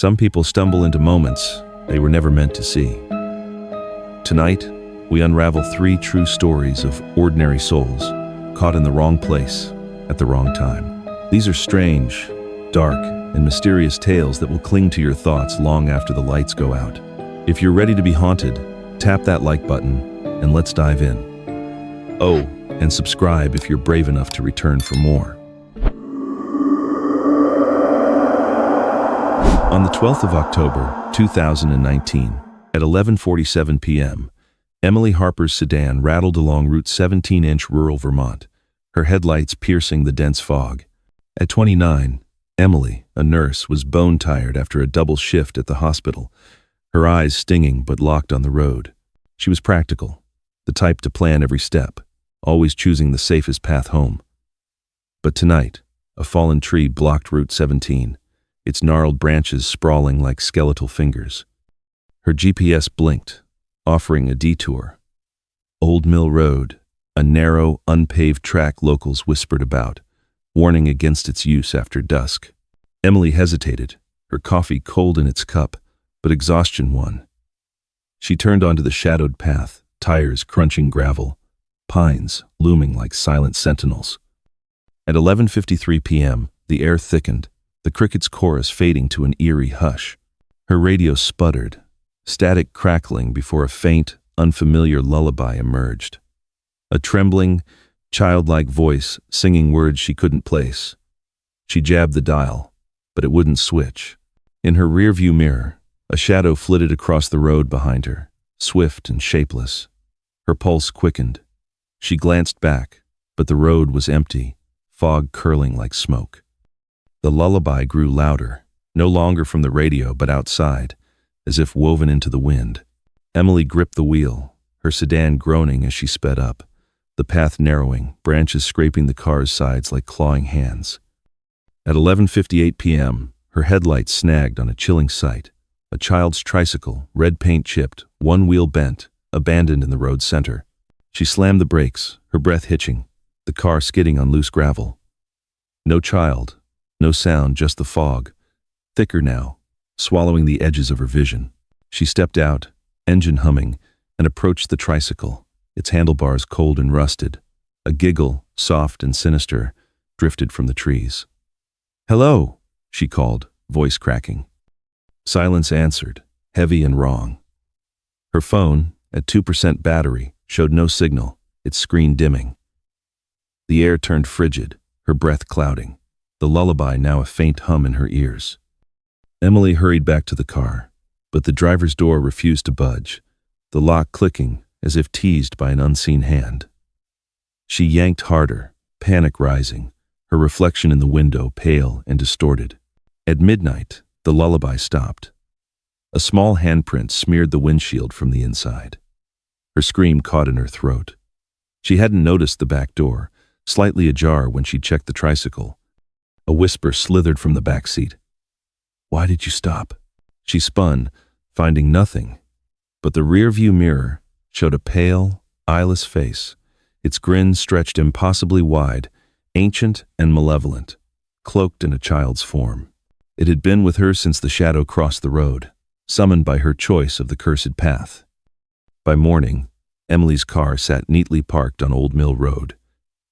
Some people stumble into moments they were never meant to see. Tonight, we unravel 3 true stories of ordinary souls caught in the wrong place at the wrong time. These are strange, dark, and mysterious tales that will cling to your thoughts long after the lights go out. If you're ready to be haunted, tap that like button and let's dive in. Oh, and subscribe if you're brave enough to return for more. On the 12th of October, 2019, at 11:47 p.m., Emily Harper's sedan rattled along Route 17 in rural Vermont, her headlights piercing the dense fog. At 29, Emily, a nurse, was bone-tired after a double shift at the hospital, her eyes stinging but locked on the road. She was practical, the type to plan every step, always choosing the safest path home. But tonight, a fallen tree blocked Route 17, its gnarled branches sprawling like skeletal fingers. Her GPS blinked, offering a detour. Old Mill Road, a narrow, unpaved track locals whispered about, warning against its use after dusk. Emily hesitated, her coffee cold in its cup, but exhaustion won. She turned onto the shadowed path, tires crunching gravel, pines looming like silent sentinels. At 11:53 p.m., the air thickened, the cricket's chorus fading to an eerie hush. Her radio sputtered, static crackling before a faint, unfamiliar lullaby emerged. A trembling, childlike voice singing words she couldn't place. She jabbed the dial, but it wouldn't switch. In her rearview mirror, a shadow flitted across the road behind her, swift and shapeless. Her pulse quickened. She glanced back, but the road was empty, fog curling like smoke. The lullaby grew louder, no longer from the radio but outside, as if woven into the wind. Emily gripped the wheel, her sedan groaning as she sped up, the path narrowing, branches scraping the car's sides like clawing hands. At 11:58 p.m., her headlights snagged on a chilling sight, a child's tricycle, red paint chipped, one wheel bent, abandoned in the road center. She slammed the brakes, her breath hitching, the car skidding on loose gravel. No child, no sound, just the fog, thicker now, swallowing the edges of her vision. She stepped out, engine humming, and approached the tricycle, its handlebars cold and rusted. A giggle, soft and sinister, drifted from the trees. "Hello," she called, voice cracking. Silence answered, heavy and wrong. Her phone, at 2% battery, showed no signal, its screen dimming. The air turned frigid, her breath clouding, the lullaby now a faint hum in her ears. Emily hurried back to the car, but the driver's door refused to budge, the lock clicking as if teased by an unseen hand. She yanked harder, panic rising, her reflection in the window pale and distorted. At midnight, the lullaby stopped. A small handprint smeared the windshield from the inside. Her scream caught in her throat. She hadn't noticed the back door, slightly ajar when she checked the tricycle. A whisper slithered from the backseat. "Why did you stop?" She spun, finding nothing, but the rearview mirror showed a pale, eyeless face, its grin stretched impossibly wide, ancient and malevolent, cloaked in a child's form. It had been with her since the shadow crossed the road, summoned by her choice of the cursed path. By morning, Emily's car sat neatly parked on Old Mill Road,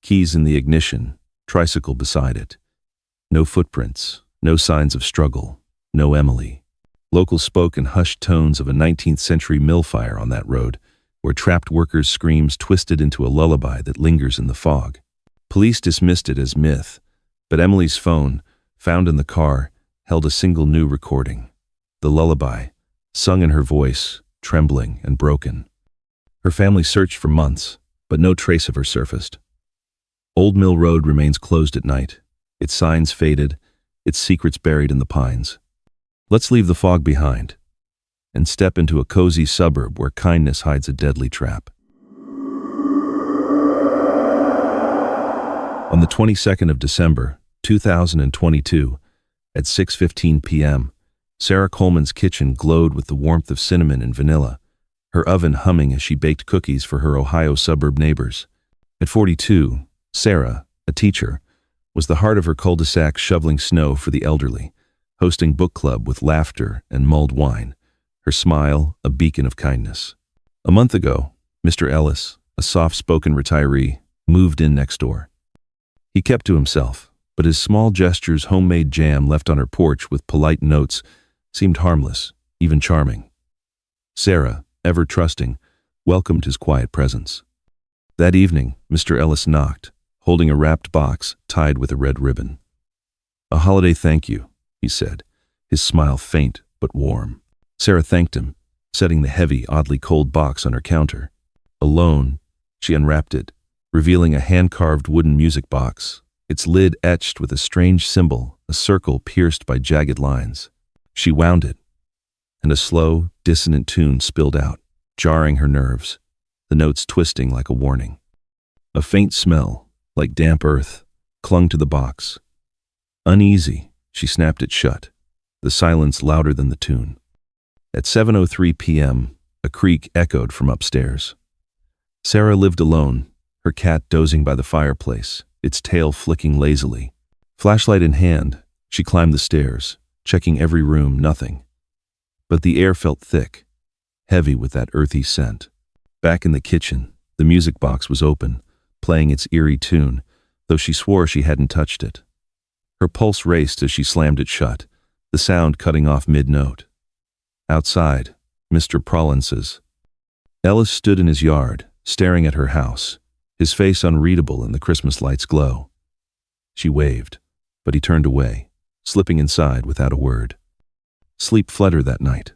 keys in the ignition, tricycle beside it. No footprints, no signs of struggle, no Emily. Locals spoke in hushed tones of a 19th century mill fire on that road, where trapped workers' screams twisted into a lullaby that lingers in the fog. Police dismissed it as myth, but Emily's phone, found in the car, held a single new recording. The lullaby, sung in her voice, trembling and broken. Her family searched for months, but no trace of her surfaced. Old Mill Road remains closed at night, its signs faded, its secrets buried in the pines. Let's leave the fog behind and step into a cozy suburb where kindness hides a deadly trap. On the 22nd of December, 2022, at 6:15 p.m., Sarah Coleman's kitchen glowed with the warmth of cinnamon and vanilla, her oven humming as she baked cookies for her Ohio suburb neighbors. At 42, Sarah, a teacher, was the heart of her cul-de-sac shoveling snow for the elderly, hosting book club with laughter and mulled wine, her smile a beacon of kindness. A month ago, Mr. Ellis, a soft-spoken retiree, moved in next door. He kept to himself, but his small gestures, homemade jam left on her porch with polite notes, seemed harmless, even charming. Sarah, ever trusting, welcomed his quiet presence. That evening, Mr. Ellis knocked, holding a wrapped box tied with a red ribbon. "A holiday thank you," he said, his smile faint but warm. Sarah thanked him, setting the heavy, oddly cold box on her counter. Alone, she unwrapped it, revealing a hand-carved wooden music box, its lid etched with a strange symbol, a circle pierced by jagged lines. She wound it, and a slow, dissonant tune spilled out, jarring her nerves, the notes twisting like a warning. A faint smell, like damp earth, clung to the box. Uneasy, she snapped it shut, the silence louder than the tune. At 7:03 p.m., a creak echoed from upstairs. Sarah lived alone, her cat dozing by the fireplace, its tail flicking lazily. Flashlight in hand, she climbed the stairs, checking every room, nothing. But the air felt thick, heavy with that earthy scent. Back in the kitchen, the music box was open, playing its eerie tune, though she swore she hadn't touched it. Her pulse raced as she slammed it shut, the sound cutting off mid-note. Outside, Mr. Prollence's. Ellis stood in his yard, staring at her house, his face unreadable in the Christmas lights' glow. She waved, but he turned away, slipping inside without a word. Sleep fled her that night.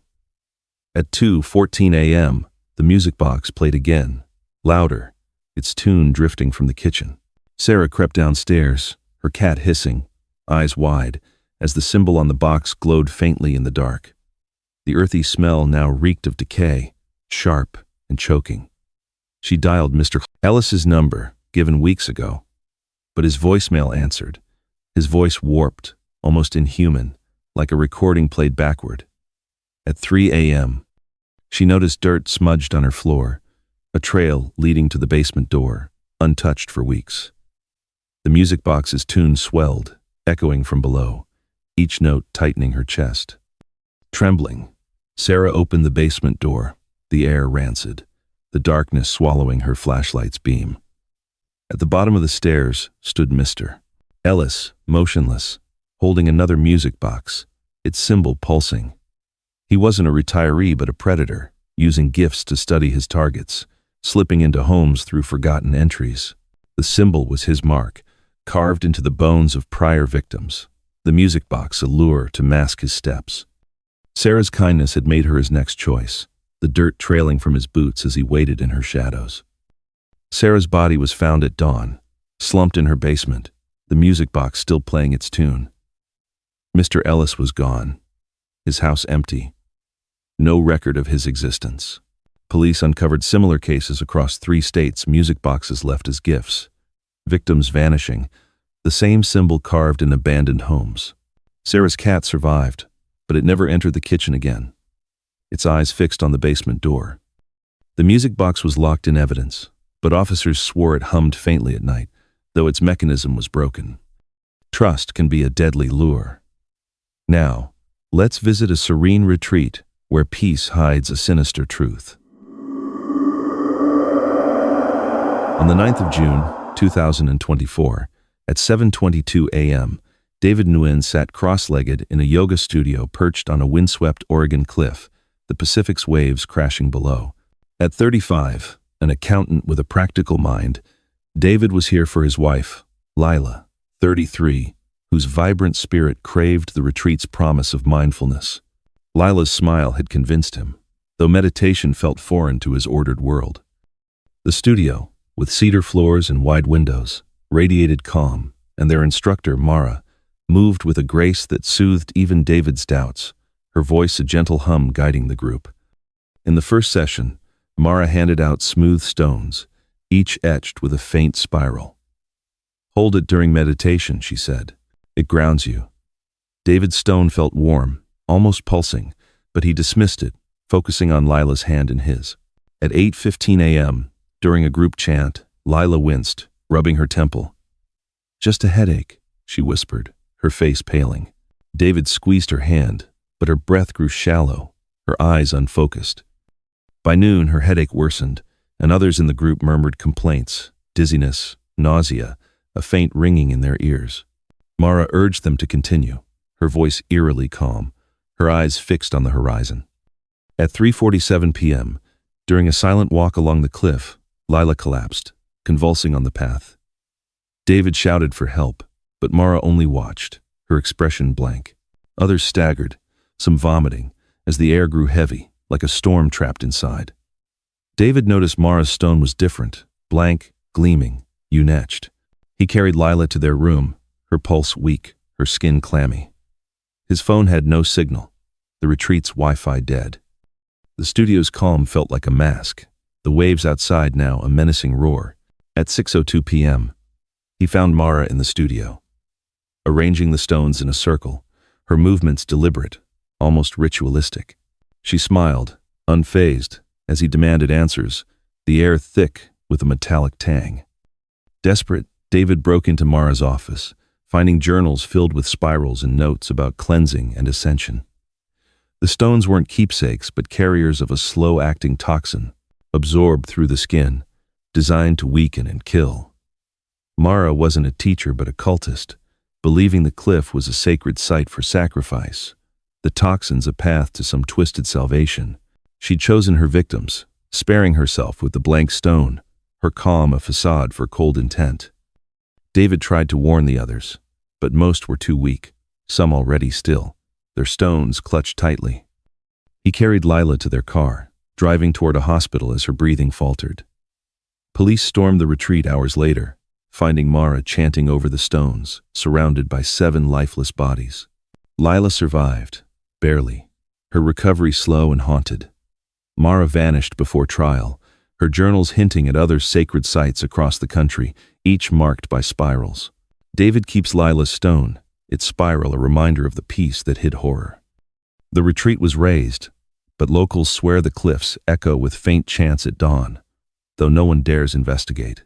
At 2:14 a.m., the music box played again, louder, its tune drifting from the kitchen. Sarah crept downstairs, her cat hissing, eyes wide, as the symbol on the box glowed faintly in the dark. The earthy smell now reeked of decay, sharp and choking. She dialed Mr. Ellis's number, given weeks ago, but his voicemail answered, his voice warped, almost inhuman, like a recording played backward. At 3 a.m., she noticed dirt smudged on her floor, a trail leading to the basement door, untouched for weeks. The music box's tune swelled, echoing from below, each note tightening her chest. Trembling, Sarah opened the basement door, the air rancid, the darkness swallowing her flashlight's beam. At the bottom of the stairs stood Mr. Ellis, motionless, holding another music box, its symbol pulsing. He wasn't a retiree but a predator, using gifts to study his targets, slipping into homes through forgotten entries. The symbol was his mark, carved into the bones of prior victims, the music box a lure to mask his steps. Sarah's kindness had made her his next choice, the dirt trailing from his boots as he waited in her shadows. Sarah's body was found at dawn, slumped in her basement, the music box still playing its tune. Mr. Ellis was gone, his house empty. No record of his existence. Police uncovered similar cases across 3 states, music boxes left as gifts, victims vanishing, the same symbol carved in abandoned homes. Sarah's cat survived, but it never entered the kitchen again, its eyes fixed on the basement door. The music box was locked in evidence, but officers swore it hummed faintly at night, though its mechanism was broken. Trust can be a deadly lure. Now, let's visit a serene retreat where peace hides a sinister truth. On the 9th of June, 2024, at 7:22 a.m., David Nguyen sat cross-legged in a yoga studio perched on a windswept Oregon cliff, the Pacific's waves crashing below. At 35, an accountant with a practical mind, David was here for his wife, Lila, 33, whose vibrant spirit craved the retreat's promise of mindfulness. Lila's smile had convinced him, though meditation felt foreign to his ordered world. The studio, with cedar floors and wide windows, radiated calm, and their instructor, Mara, moved with a grace that soothed even David's doubts, her voice a gentle hum guiding the group. In the first session, Mara handed out smooth stones, each etched with a faint spiral. "Hold it during meditation," she said. "It grounds you." David's stone felt warm, almost pulsing, but he dismissed it, focusing on Lila's hand in his. At 8:15 a.m., during a group chant, Lila winced, rubbing her temple. "Just a headache," she whispered, her face paling. David squeezed her hand, but her breath grew shallow, her eyes unfocused. By noon, her headache worsened, and others in the group murmured complaints, dizziness, nausea, a faint ringing in their ears. Mara urged them to continue, her voice eerily calm, her eyes fixed on the horizon. At 3:47 p.m., during a silent walk along the cliff, Lila collapsed, convulsing on the path. David shouted for help, but Mara only watched, her expression blank. Others staggered, some vomiting, as the air grew heavy, like a storm trapped inside. David noticed Mara's stone was different, blank, gleaming, unetched. He carried Lila to their room, her pulse weak, her skin clammy. His phone had no signal, the retreat's Wi-Fi dead. The studio's calm felt like a mask, the waves outside now a menacing roar. At 6:02 p.m., he found Mara in the studio, arranging the stones in a circle, her movements deliberate, almost ritualistic. She smiled, unfazed, as he demanded answers, the air thick with a metallic tang. Desperate, David broke into Mara's office, finding journals filled with spirals and notes about cleansing and ascension. The stones weren't keepsakes, but carriers of a slow-acting toxin, absorbed through the skin, designed to weaken and kill. Mara wasn't a teacher but a cultist, believing the cliff was a sacred site for sacrifice, the toxins a path to some twisted salvation. She'd chosen her victims, sparing herself with the blank stone, her calm a facade for cold intent. David tried to warn the others, but most were too weak, some already still, their stones clutched tightly. He carried Lila to their car, driving toward a hospital as her breathing faltered. Police stormed the retreat hours later, finding Mara chanting over the stones, surrounded by 7 lifeless bodies. Lila survived, barely, her recovery slow and haunted. Mara vanished before trial, her journals hinting at other sacred sites across the country, each marked by spirals. David keeps Lila's stone, its spiral a reminder of the peace that hid horror. The retreat was razed, but locals swear the cliffs echo with faint chants at dawn, though no one dares investigate.